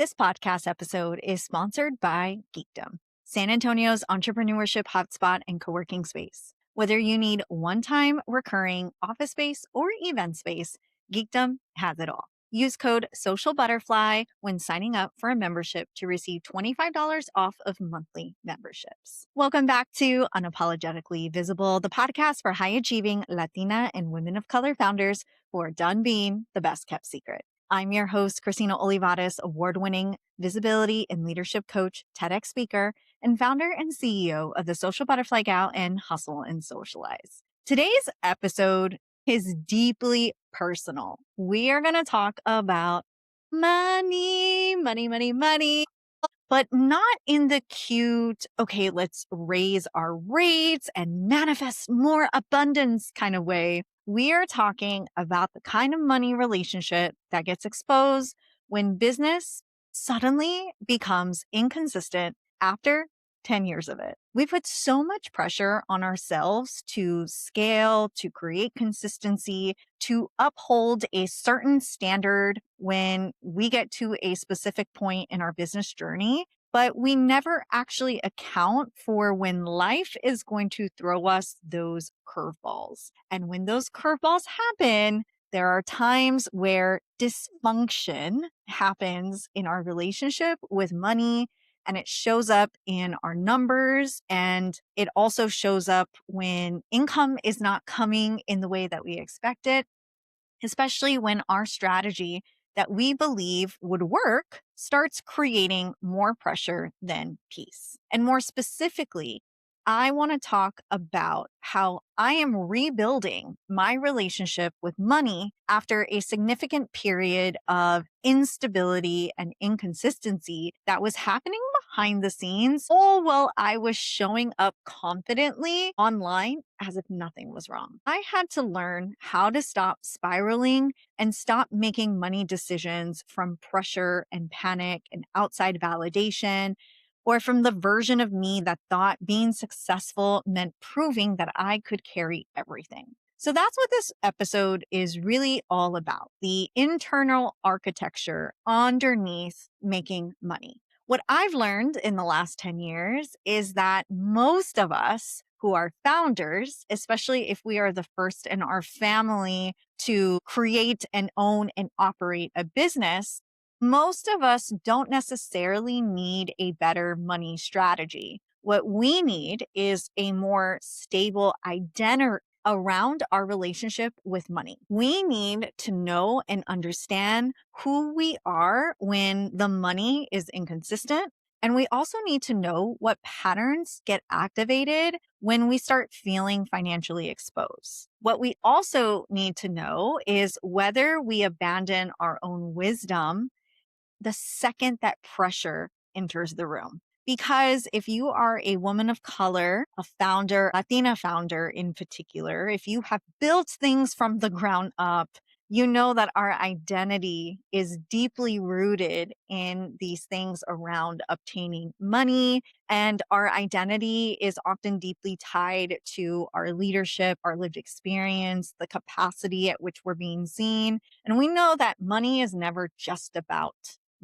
This podcast episode is sponsored by Geekdom, San Antonio's entrepreneurship hotspot and co-working space. Whether you need one-time recurring office space or event space, Geekdom has it all. Use code SOCIALBUTTERFLY when signing up for a membership to receive $25 off of monthly memberships. Welcome back to Unapologetically Visible, the podcast for high-achieving Latina and women of color founders who are done being the best kept secret. I'm your host, Christina Olivarez, award-winning visibility and leadership coach, TEDx speaker, and founder and CEO of the Social Butterfly Gal and Hustle and Socialize. Today's episode is deeply personal. We are going to talk about money, but not in the cute, okay, let's raise our rates and manifest more abundance kind of way. We are talking about the kind of money relationship that gets exposed when business suddenly becomes inconsistent after 10 years of it. We put so much pressure on ourselves to scale, to create consistency, to uphold a certain standard when we get to a specific point in our business journey. But we never actually account for when life is going to throw us those curveballs. And when those curveballs happen, there are times where dysfunction happens in our relationship with money, and it shows up in our numbers, and it also shows up when income is not coming in the way that we expect it, especially when our strategy that we believe would work starts creating more pressure than peace. And more specifically, I want to talk about how I am rebuilding my relationship with money after a significant period of instability and inconsistency that was happening behind the scenes, all while I was showing up confidently online as if nothing was wrong. I had to learn how to stop spiraling and stop making money decisions from pressure and panic and outside validation, or from the version of me that thought being successful meant proving that I could carry everything. So that's what this episode is really all about, the internal architecture underneath making money. What I've learned in the last 10 years is that most of us who are founders, especially if we are the first in our family to create and own and operate a business, most of us don't necessarily need a better money strategy. What we need is a more stable identity around our relationship with money. We need to know and understand who we are when the money is inconsistent. And we also need to know what patterns get activated when we start feeling financially exposed. What we also need to know is whether we abandon our own wisdom the second that pressure enters the room. Because if you are a woman of color, a founder, Latina founder in particular, if you have built things from the ground up, you know that our identity is deeply rooted in these things around obtaining money. And our identity is often deeply tied to our leadership, our lived experience, the capacity at which we're being seen. And we know that money is never just about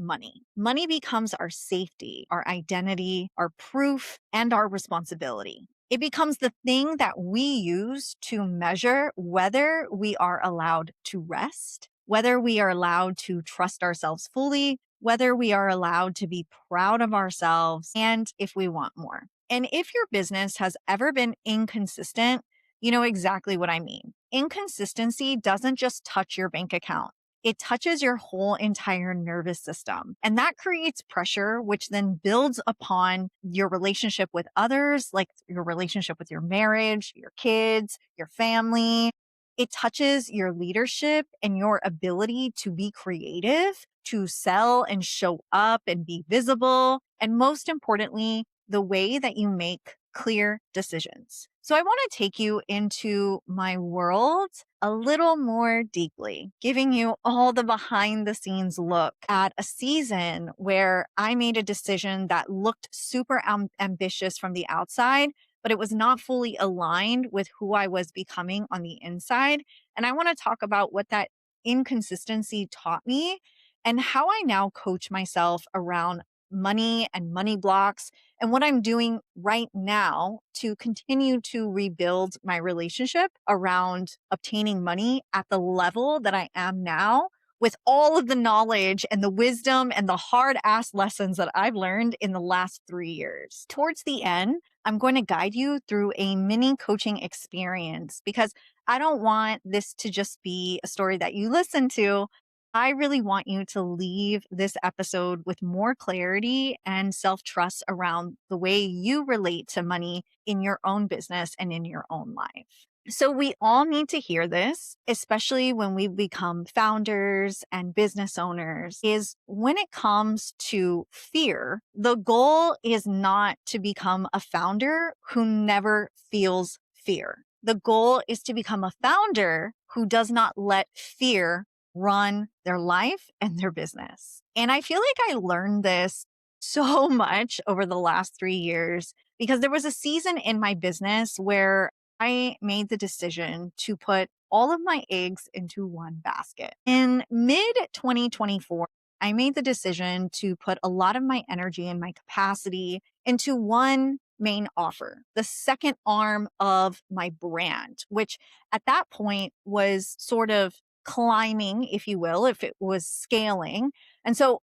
money. Money becomes our safety, our identity, our proof, and our responsibility. It becomes the thing that we use to measure whether we are allowed to rest, whether we are allowed to trust ourselves fully, whether we are allowed to be proud of ourselves, and if we want more. And if your business has ever been inconsistent, you know exactly what I mean. Inconsistency doesn't just touch your bank account. It touches your whole entire nervous system. And that creates pressure, which then builds upon your relationship with others, like your relationship with your marriage, your kids, your family. It touches your leadership and your ability to be creative, to sell and show up and be visible. And most importantly, the way that you make clear decisions. So I want to take you into my world a little more deeply, giving you all the behind the scenes look at a season where I made a decision that looked super ambitious from the outside, but it was not fully aligned with who I was becoming on the inside. And I want to talk about what that inconsistency taught me and how I now coach myself around money and money blocks and what I'm doing right now to continue to rebuild my relationship around obtaining money at the level that I am now with all of the knowledge and the wisdom and the hard ass lessons that I've learned in the last 3 years. Towards the end, I'm going to guide you through a mini coaching experience because I don't want this to just be a story that you listen to. I really want you to leave this episode with more clarity and self trust around the way you relate to money in your own business and in your own life. So, we all need to hear this, especially when we become founders and business owners, is when it comes to fear, the goal is not to become a founder who never feels fear. The goal is to become a founder who does not let fear run their life and their business. And I feel like I learned this so much over the last 3 years because there was a season in my business where I made the decision to put all of my eggs into one basket. In mid 2024, I made the decision to put a lot of my energy and my capacity into one main offer, the second arm of my brand, which at that point was sort of climbing, if you will, if it was scaling. And so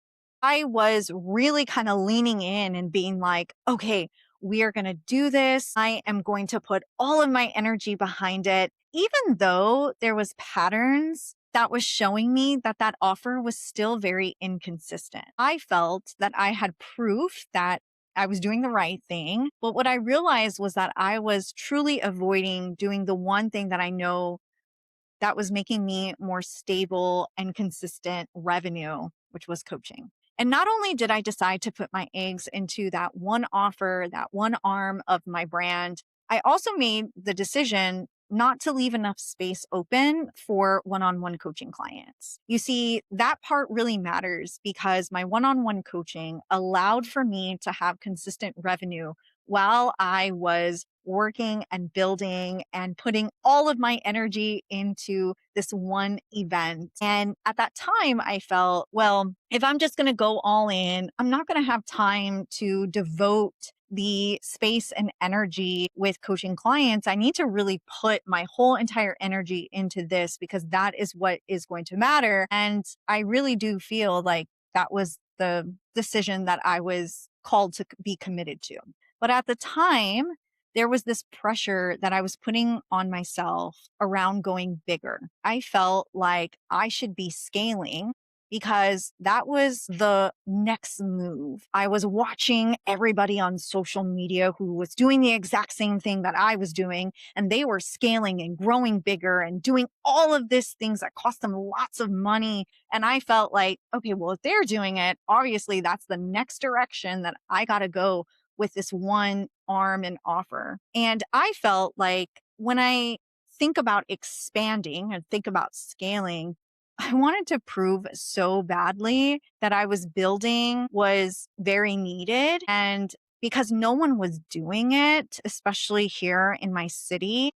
I was really kind of leaning in and being like, okay, we are going to do this. I am going to put all of my energy behind it, even though there was patterns that was showing me that that offer was still very inconsistent. I felt that I had proof that I was doing the right thing. But what I realized was that I was truly avoiding doing the one thing that I know that was making me more stable and consistent revenue, which was coaching. And not only did I decide to put my eggs into that one offer, that one arm of my brand, I also made the decision not to leave enough space open for one on one coaching clients. You see, that part really matters because my one on one coaching allowed for me to have consistent revenue while I was working and building and putting all of my energy into this one event. And at that time, I felt, well, if I'm just going to go all in, I'm not going to have time to devote the space and energy with coaching clients. I need to really put my whole entire energy into this because that is what is going to matter. And I really do feel like that was the decision that I was called to be committed to. But at the time, there was this pressure that I was putting on myself around going bigger. I felt like I should be scaling because that was the next move. I was watching everybody on social media who was doing the exact same thing that I was doing, and they were scaling and growing bigger and doing all of these things that cost them lots of money. And I felt like, okay, well, if they're doing it, obviously that's the next direction that I got to go with this one arm and offer. And I felt like when I think about expanding and think about scaling, I wanted to prove so badly that I was building was very needed. And because no one was doing it, especially here in my city,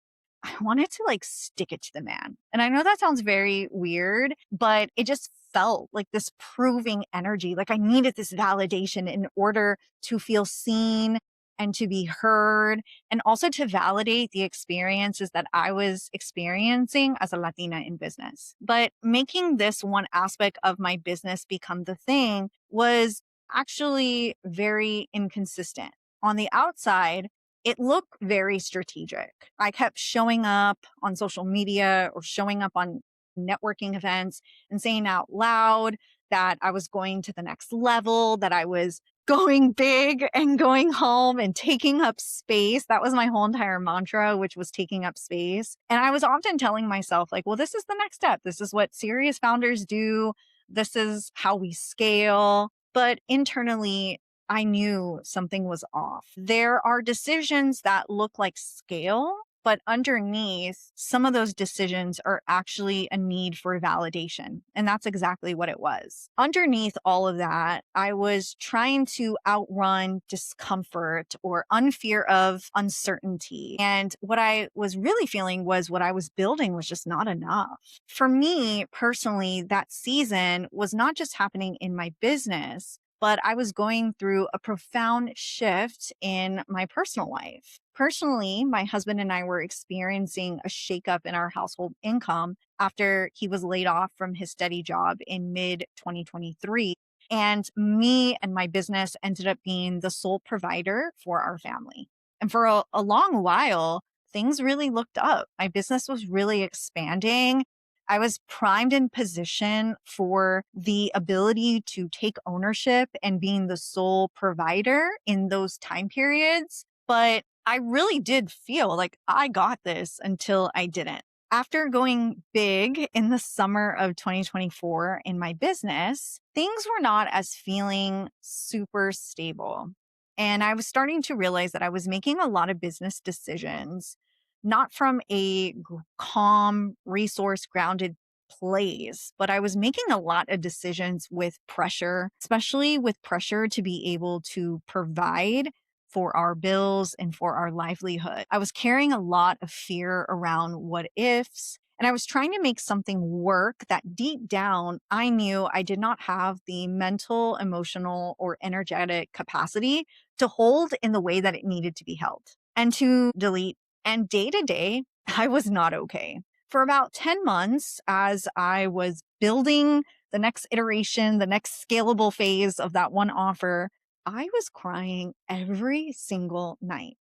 I wanted to like stick it to the man. And I know that sounds very weird, but it just felt like this proving energy. Like I needed this validation in order to feel seen and to be heard, and also to validate the experiences that I was experiencing as a Latina in business. But making this one aspect of my business become the thing was actually very inconsistent. On the outside, it looked very strategic. I kept showing up on social media or showing up on networking events and saying out loud that I was going to the next level, that I was going big and going home and taking up space. That was my whole entire mantra, which was taking up space. And I was often telling myself, like, well, this is the next step. This is what serious founders do. This is how we scale. But internally, I knew something was off. There are decisions that look like scale, But underneath, some of those decisions are actually a need for validation. And that's exactly what it was. Underneath all of that, I was trying to outrun discomfort or unfear of uncertainty. And what I was really feeling was what I was building was just not enough. For me personally, that season was not just happening in my business, but I was going through a profound shift in my personal life. Personally, my husband and I were experiencing a shakeup in our household income after he was laid off from his steady job in mid 2023. And me and my business ended up being the sole provider for our family. And for a long while, things really looked up. My business was really expanding. I was primed in position for the ability to take ownership and being the sole provider in those time periods. But I really did feel like I got this until I didn't. After going big in the summer of 2024 in my business, things were not as feeling super stable. And I was starting to realize that I was making a lot of business decisions, not from a calm, resource grounded place, but I was making a lot of decisions with pressure, especially with pressure to be able to provide for our bills and for our livelihood. I was carrying a lot of fear around what ifs, and I was trying to make something work that deep down I knew I did not have the mental, emotional, or energetic capacity to hold in the way that it needed to be held and to delete. And day to day, I was not okay. For about 10 months, as I was building the next iteration, the next scalable phase of that one offer, I was crying every single night.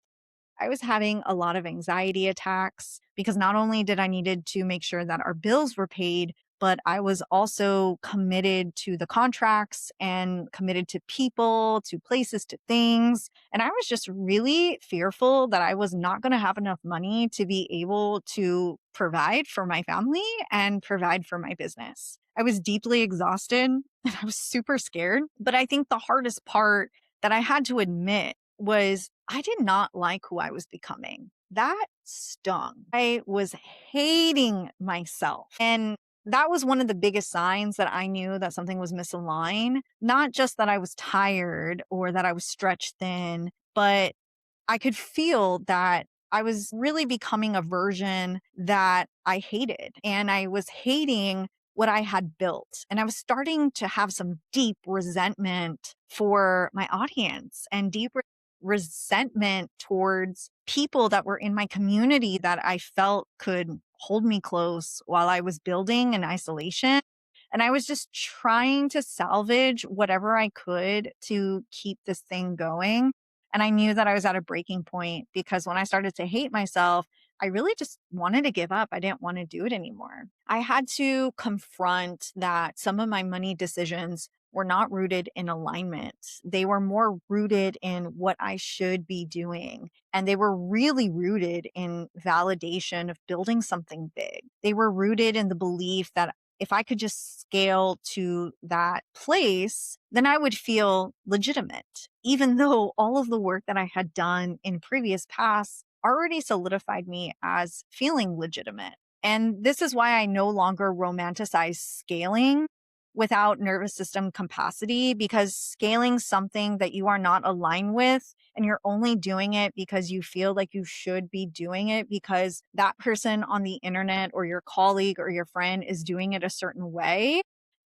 I was having a lot of anxiety attacks because not only did I needed to make sure that our bills were paid, but I was also committed to the contracts and committed to people, to places, to things. And I was just really fearful that I was not going to have enough money to be able to provide for my family and provide for my business. I was deeply exhausted and I was super scared. But I think the hardest part that I had to admit was I did not like who I was becoming. That stung. I was hating myself. And that was one of the biggest signs that I knew that something was misaligned. Not just that I was tired or that I was stretched thin, but I could feel that I was really becoming a version that I hated. And I was hating what I had built. And I was starting to have some deep resentment for my audience and deep resentment towards people that were in my community that I felt could hold me close while I was building in isolation. And I was just trying to salvage whatever I could to keep this thing going. And I knew that I was at a breaking point because when I started to hate myself, I really just wanted to give up. I didn't want to do it anymore. I had to confront that some of my money decisions were not rooted in alignment. They were more rooted in what I should be doing. And they were really rooted in validation of building something big. They were rooted in the belief that if I could just scale to that place, then I would feel legitimate, even though all of the work that I had done in previous pasts already solidified me as feeling legitimate. And this is why I no longer romanticize scaling without nervous system capacity, because scaling something that you are not aligned with and you're only doing it because you feel like you should be doing it because that person on the internet or your colleague or your friend is doing it a certain way.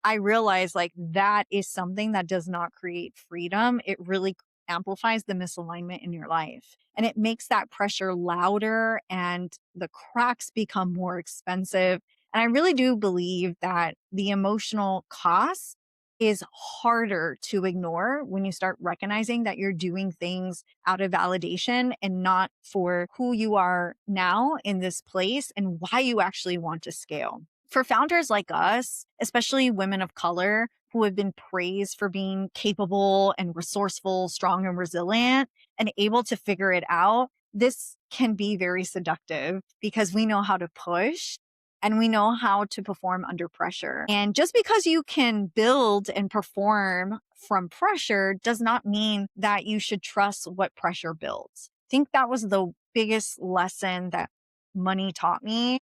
I realize like that is something that does not create freedom. It really amplifies the misalignment in your life. And it makes that pressure louder and the cracks become more expensive. And I really do believe that the emotional cost is harder to ignore when you start recognizing that you're doing things out of validation and not for who you are now in this place and why you actually want to scale. For founders like us, especially women of color who have been praised for being capable and resourceful, strong and resilient and able to figure it out, this can be very seductive because we know how to push and we know how to perform under pressure. And just because you can build and perform from pressure does not mean that you should trust what pressure builds. I think that was the biggest lesson that money taught me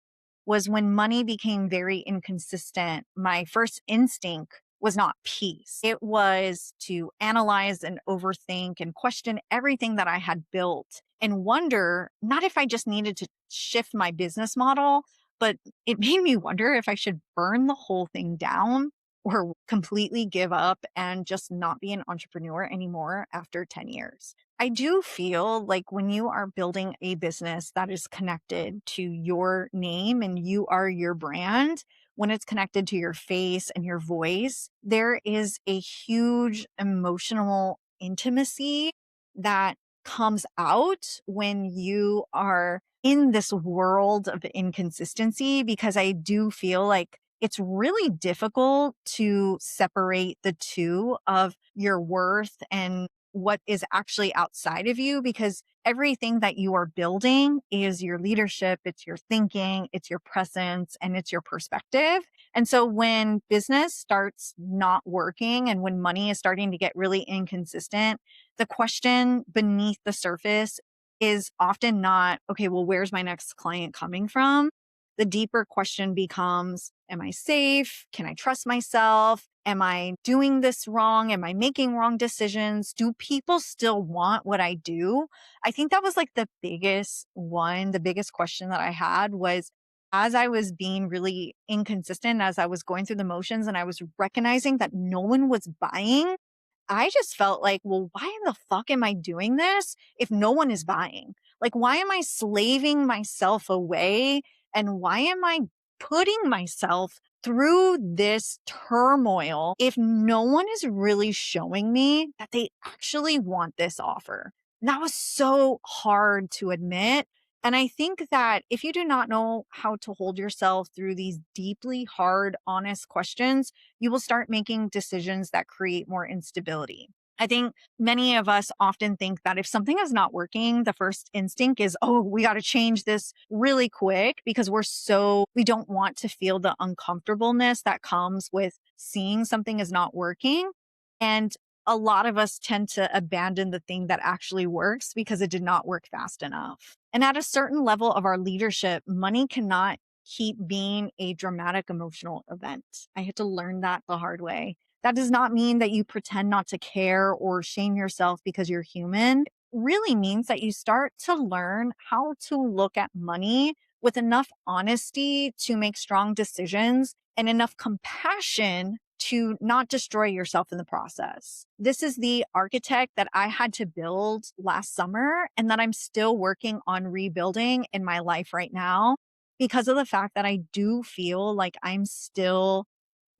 was when money became very inconsistent, my first instinct was not peace. It was to analyze and overthink and question everything that I had built and wonder not if I just needed to shift my business model, but it made me wonder if I should burn the whole thing down or completely give up and just not be an entrepreneur anymore after 10 years. I do feel like when you are building a business that is connected to your name and you are your brand, when it's connected to your face and your voice, there is a huge emotional intimacy that comes out when you are in this world of inconsistency, because I do feel like it's really difficult to separate the two of your worth and what is actually outside of you, because everything that you are building is your leadership, it's your thinking, it's your presence, and it's your perspective. And so when business starts not working and when money is starting to get really inconsistent, the question beneath the surface is often not, okay, well, where's my next client coming from? The deeper question becomes, am I safe? Can I trust myself? Am I doing this wrong? Am I making wrong decisions? Do people still want what I do? I think that was like the biggest one. The biggest question that I had was, as I was being really inconsistent, as I was going through the motions and I was recognizing that no one was buying, I just felt like, well, why in the fuck am I doing this if no one is buying? Like, why am I slaving myself away? And why am I putting myself through this turmoil if no one is really showing me that they actually want this offer? And that was so hard to admit. And I think that if you do not know how to hold yourself through these deeply hard, honest questions, you will start making decisions that create more instability. I think many of us often think that if something is not working, the first instinct is, oh, we got to change this really quick because we don't want to feel the uncomfortableness that comes with seeing something is not working. And a lot of us tend to abandon the thing that actually works because it did not work fast enough. And at a certain level of our leadership, money cannot keep being a dramatic emotional event. I had to learn that the hard way. That does not mean that you pretend not to care or shame yourself because you're human. It really means that you start to learn how to look at money with enough honesty to make strong decisions and enough compassion to not destroy yourself in the process. This is the architect that I had to build last summer and that I'm still working on rebuilding in my life right now, because of the fact that I do feel like I'm still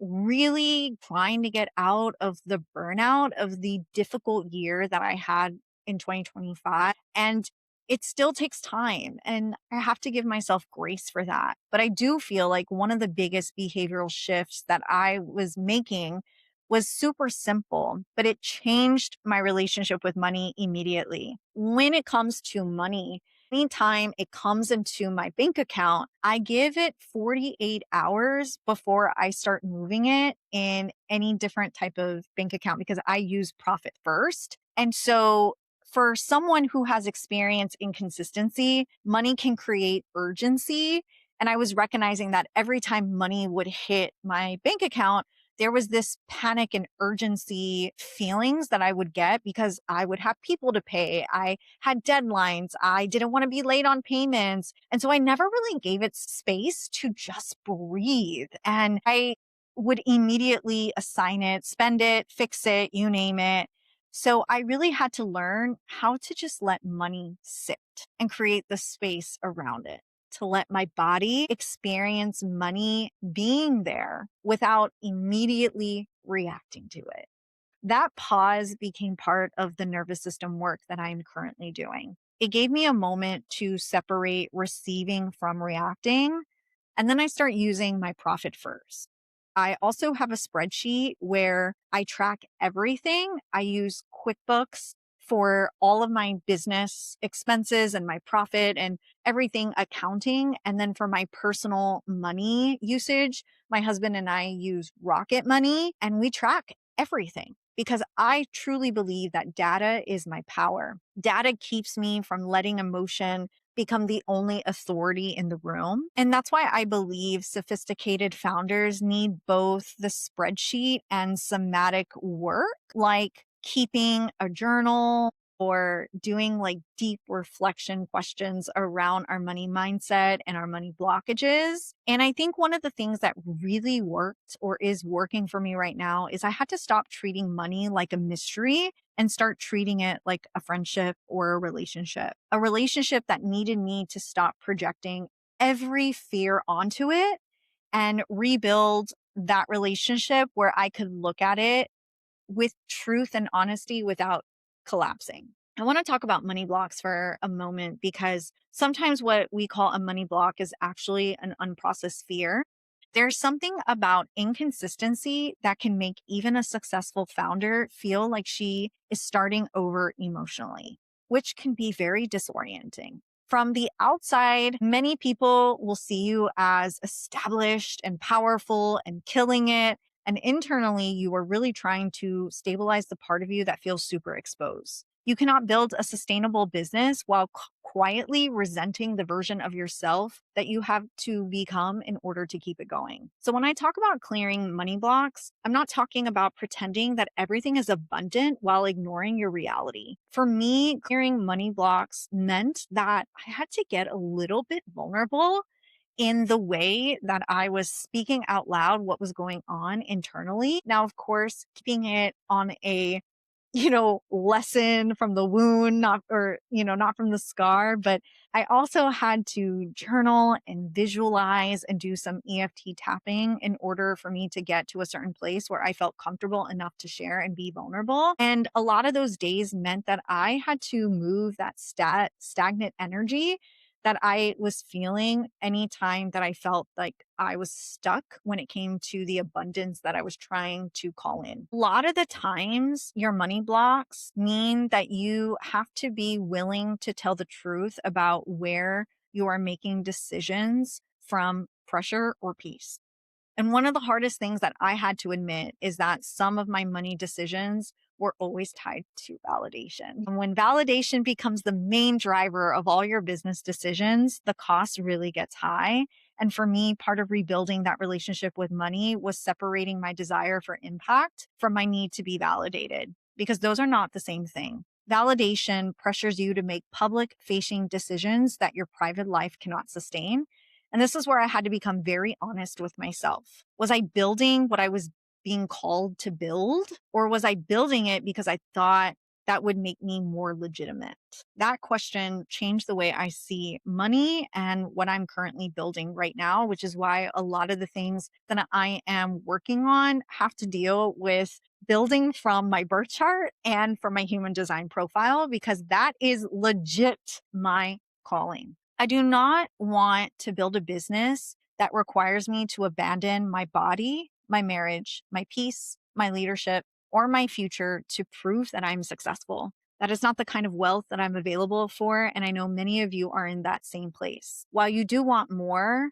really trying to get out of the burnout of the difficult year that I had in 2025. And it still takes time. And I have to give myself grace for that. But I do feel like one of the biggest behavioral shifts that I was making was super simple, but it changed my relationship with money immediately. When it comes to money, anytime it comes into my bank account, I give it 48 hours before I start moving it in any different type of bank account because I use Profit First. And so for someone who has experienced inconsistency, money can create urgency. And I was recognizing that every time money would hit my bank account, there was this panic and urgency feelings that I would get because I would have people to pay. I had deadlines. I didn't want to be late on payments. And so I never really gave it space to just breathe. And I would immediately assign it, spend it, fix it, you name it. So I really had to learn how to just let money sit and create the space around it, to let my body experience money being there without immediately reacting to it. That pause became part of the nervous system work that I'm currently doing. It gave me a moment to separate receiving from reacting. And then I start using my Profit First. I also have a spreadsheet where I track everything. I use QuickBooks for all of my business expenses and my profit and everything accounting. And then for my personal money usage, my husband and I use Rocket Money and we track everything because I truly believe that data is my power. Data keeps me from letting emotion become the only authority in the room. And that's why I believe sophisticated founders need both the spreadsheet and somatic work, like keeping a journal or doing like deep reflection questions around our money mindset and our money blockages. And I think one of the things that really worked or is working for me right now is I had to stop treating money like a mystery and start treating it like a friendship or a relationship that needed me to stop projecting every fear onto it and rebuild that relationship where I could look at it with truth and honesty without collapsing. I want to talk about money blocks for a moment because sometimes what we call a money block is actually an unprocessed fear. There's something about inconsistency that can make even a successful founder feel like she is starting over emotionally, which can be very disorienting. From the outside, many people will see you as established and powerful and killing it. And internally, you are really trying to stabilize the part of you that feels super exposed. You cannot build a sustainable business while quietly resenting the version of yourself that you have to become in order to keep it going. So when I talk about clearing money blocks, I'm not talking about pretending that everything is abundant while ignoring your reality. For me, clearing money blocks meant that I had to get a little bit vulnerable in the way that I was speaking out loud what was going on internally. Now, of course, keeping it on a lesson from the wound, not from the scar. But I also had to journal and visualize and do some EFT tapping in order for me to get to a certain place where I felt comfortable enough to share and be vulnerable. And a lot of those days meant that I had to move that stagnant energy that I was feeling anytime that I felt like I was stuck when it came to the abundance that I was trying to call in. A lot of the times, your money blocks mean that you have to be willing to tell the truth about where you are making decisions from pressure or peace. And one of the hardest things that I had to admit is that some of my money decisions were always tied to validation. And when validation becomes the main driver of all your business decisions, the cost really gets high. And for me, part of rebuilding that relationship with money was separating my desire for impact from my need to be validated, because those are not the same thing. Validation pressures you to make public facing decisions that your private life cannot sustain. And this is where I had to become very honest with myself. Was I building what I was being called to build? Or was I building it because I thought that would make me more legitimate? That question changed the way I see money and what I'm currently building right now, which is why a lot of the things that I am working on have to deal with building from my birth chart and from my human design profile, because that is legit my calling. I do not want to build a business that requires me to abandon my body, my marriage, my peace, my leadership, or my future to prove that I'm successful. That is not the kind of wealth that I'm available for. And I know many of you are in that same place. While you do want more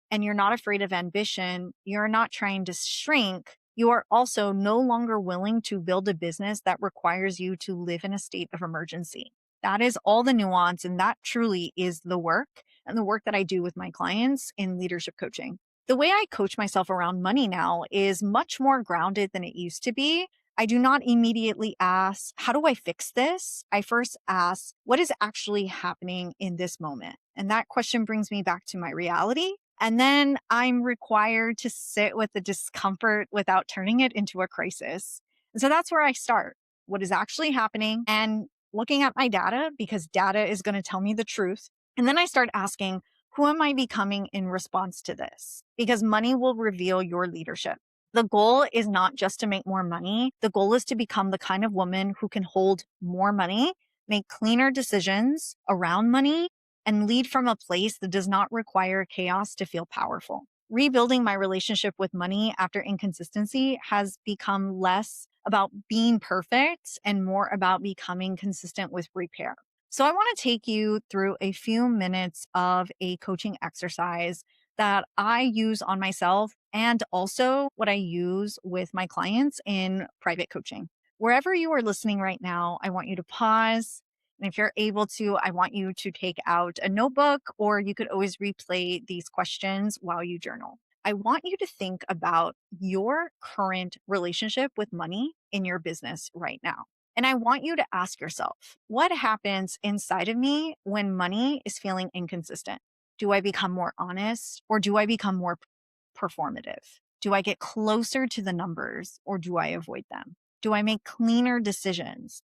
and you're not afraid of ambition, you're not trying to shrink. You are also no longer willing to build a business that requires you to live in a state of emergency. That is all the nuance. And that truly is the work and the work that I do with my clients in leadership coaching. The way I coach myself around money now is much more grounded than it used to be. I do not immediately ask, how do I fix this? I first ask, what is actually happening in this moment? And that question brings me back to my reality. And then I'm required to sit with the discomfort without turning it into a crisis. And so that's where I start. What is actually happening and looking at my data, because data is going to tell me the truth. And then I start asking, who am I becoming in response to this? Because money will reveal your leadership. The goal is not just to make more money. The goal is to become the kind of woman who can hold more money, make cleaner decisions around money, and lead from a place that does not require chaos to feel powerful. Rebuilding my relationship with money after inconsistency has become less about being perfect and more about becoming consistent with repair. So I want to take you through a few minutes of a coaching exercise that I use on myself and also what I use with my clients in private coaching. Wherever you are listening right now, I want you to pause And if you're able to, I want you to take out a notebook, or you could always replay these questions while you journal. I want you to think about your current relationship with money in your business right now. And I want you to ask yourself, what happens inside of me when money is feeling inconsistent? Do I become more honest, or do I become more performative? Do I get closer to the numbers, or do I avoid them? Do I make cleaner decisions,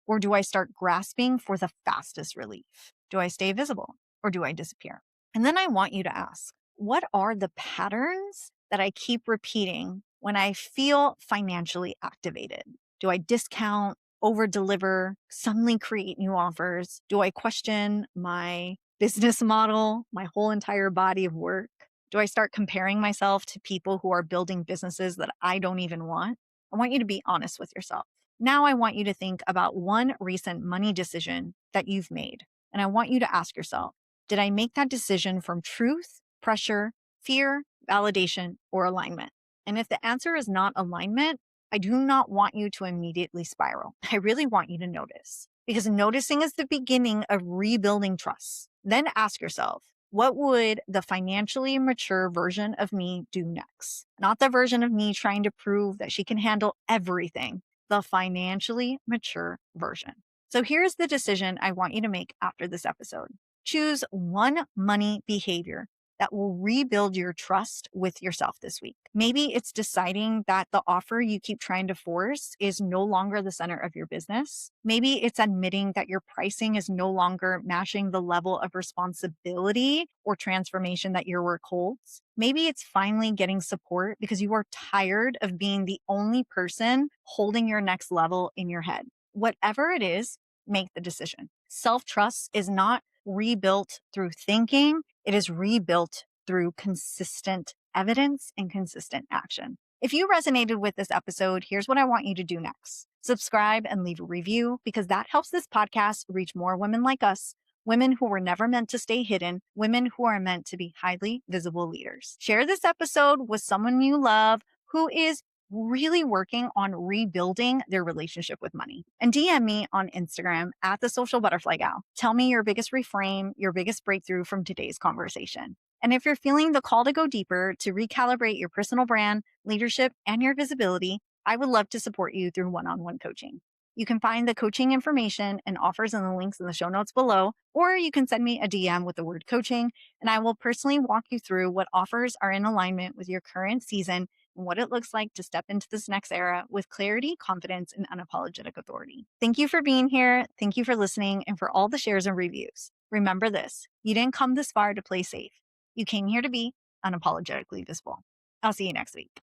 or do I start grasping for the fastest relief? Do I stay visible, or do I disappear? And then I want you to ask, what are the patterns that I keep repeating when I feel financially activated? Do I discount, over deliver, suddenly create new offers? Do I question my business model, my whole entire body of work? Do I start comparing myself to people who are building businesses that I don't even want? I want you to be honest with yourself. Now I want you to think about one recent money decision that you've made. And I want you to ask yourself, did I make that decision from truth, pressure, fear, validation, or alignment? And if the answer is not alignment, I do not want you to immediately spiral. I really want you to notice, because noticing is the beginning of rebuilding trust. Then ask yourself, what would the financially mature version of me do next? Not the version of me trying to prove that she can handle everything, the financially mature version. So here's the decision I want you to make after this episode. Choose one money behavior that will rebuild your trust with yourself this week. Maybe it's deciding that the offer you keep trying to force is no longer the center of your business. Maybe it's admitting that your pricing is no longer matching the level of responsibility or transformation that your work holds. Maybe it's finally getting support because you are tired of being the only person holding your next level in your head. Whatever it is, make the decision. Self-trust is not rebuilt through thinking. It is rebuilt through consistent evidence and consistent action. If you resonated with this episode, here's what I want you to do next. Subscribe and leave a review, because that helps this podcast reach more women like us, women who were never meant to stay hidden, women who are meant to be highly visible leaders. Share this episode with someone you love who is really working on rebuilding their relationship with money. And DM me on Instagram at the Social Butterfly Gal. Tell me your biggest reframe, your biggest breakthrough from today's conversation. And if you're feeling the call to go deeper, to recalibrate your personal brand, leadership, and your visibility, I would love to support you through one-on-one coaching. You can find the coaching information and offers in the links in the show notes below, or you can send me a DM with the word coaching, and I will personally walk you through what offers are in alignment with your current season and what it looks like to step into this next era with clarity, confidence, and unapologetic authority. Thank you for being here. Thank you for listening, and for all the shares and reviews. Remember this, you didn't come this far to play safe. You came here to be unapologetically visible. I'll see you next week.